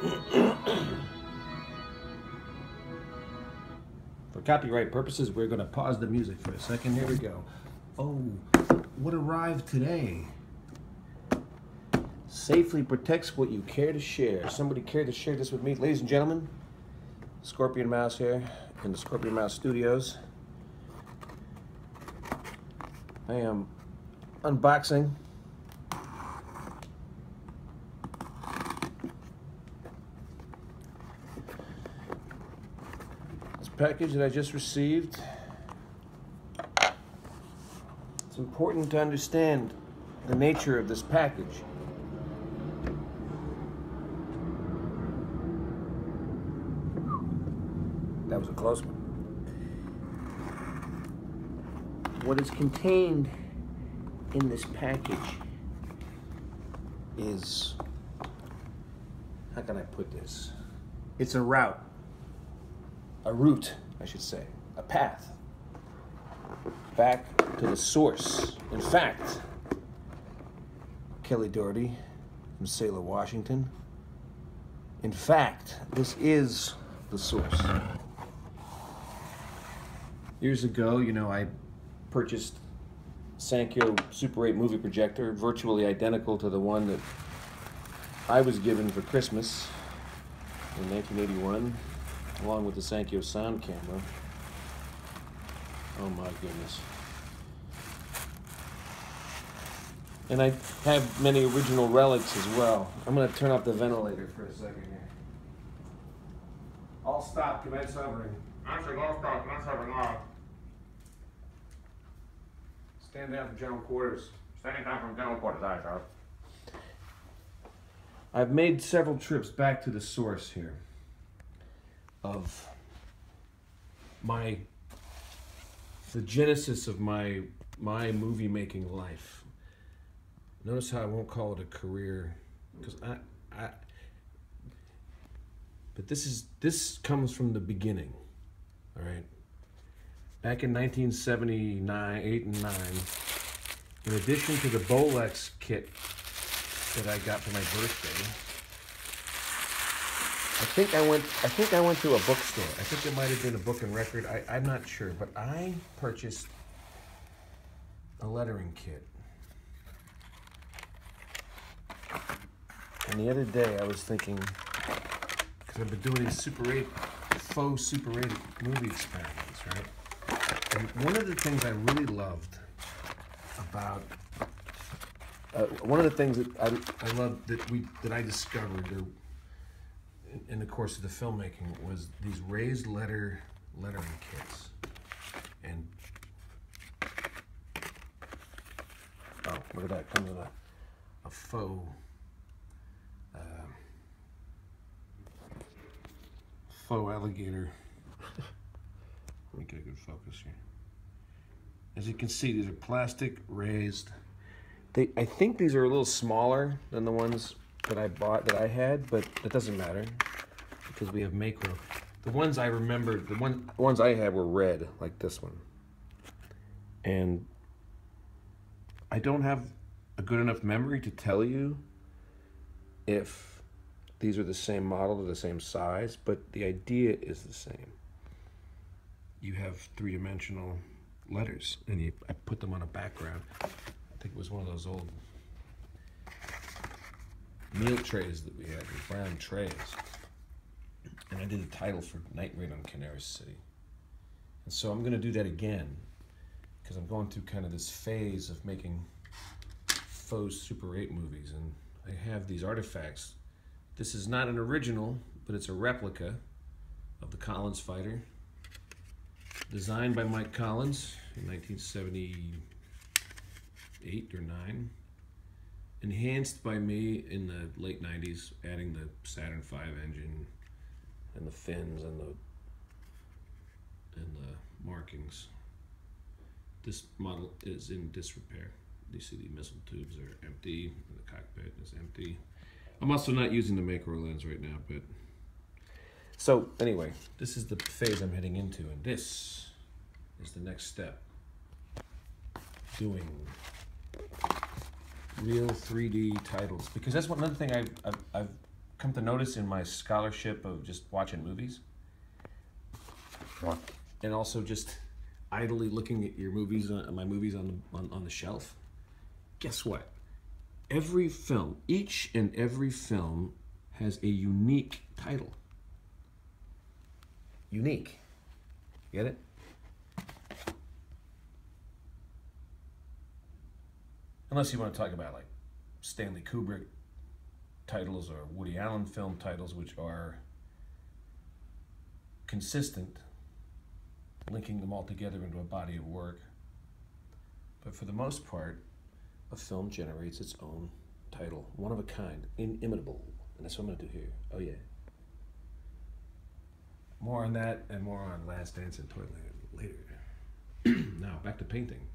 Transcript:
For copyright purposes, we're going to pause the music for a second. Here we go. Oh, what arrived today? Safely protects what you care to share. Somebody care to share this with me? Ladies and gentlemen, Scorpion Mouse here in the Scorpion Mouse Studios. I am unboxing this package that I just received. It's important to understand the nature of this package. That was a close one. What is contained in this package is, how can I put this? It's a route, I should say, a path back to the source. In fact, Kelly Doherty from Sailor, Washington. In fact, this is the source. Years ago, I purchased Sanyo Super 8 movie projector, virtually identical to the one that I was given for Christmas in 1981, along with the Sanyo sound camera. Oh my goodness. And I have many original relics as well. I'm going to turn off the ventilator for a second here. All stop, commence hovering. Answering all stop, commence hovering off. Stand down from general quarters. Standing down from general quarters, aye, sir. I've made several trips back to the source here of the genesis of my movie making life. Notice how I won't call it a career, because but this comes from the beginning, all right? Back in 1979, 8 and 9, in addition to the Bolex kit that I got for my birthday, I think I went to a bookstore. I think it might have been a Book and Record. I'm not sure, but I purchased a lettering kit. And the other day I was thinking, because I've been doing these faux Super 8 movie experiments, right? And one of the things I really loved about, one of the things that I loved that I discovered in the course of the filmmaking was these raised lettering kits. And oh, look at that! Comes with a faux alligator. Let me get a good focus here. As you can see, these are plastic raised. I think these are a little smaller than the ones that I bought, that I had, but it doesn't matter because we have macro. The ones I remember, the ones I had were red, like this one. And I don't have a good enough memory to tell you if these are the same model or the same size, but the idea is the same. You have three-dimensional letters, and I put them on a background. I think it was one of those old meal trays that we had, the brown trays. And I did a title for Night Raid on Canary City. And so I'm gonna do that again, because I'm going through kind of this phase of making faux Super 8 movies, and I have these artifacts. This is not an original, but it's a replica of the Collins Fighter, designed by Mike Collins in 1978 or 9, enhanced by me in the late 90s, adding the Saturn V engine and the fins and the markings. This model is in disrepair. You see the missile tubes are empty, and the cockpit is empty. I'm also not using the macro lens right now, but so anyway, this is the phase I'm heading into, and this is the next step. Doing real 3D titles, because that's another thing I've come to notice in my scholarship of just watching movies, and also just idly looking at your movies, my movies on the shelf, guess what? Every film, each and every film has a unique title. Unique. Get it? Unless you want to talk about like Stanley Kubrick titles or Woody Allen film titles, which are consistent, linking them all together into a body of work. But for the most part, a film generates its own title, one of a kind, inimitable. And that's what I'm going to do here. Oh, yeah. More on that and more on Last Dance and Toyland later. Now, back to painting.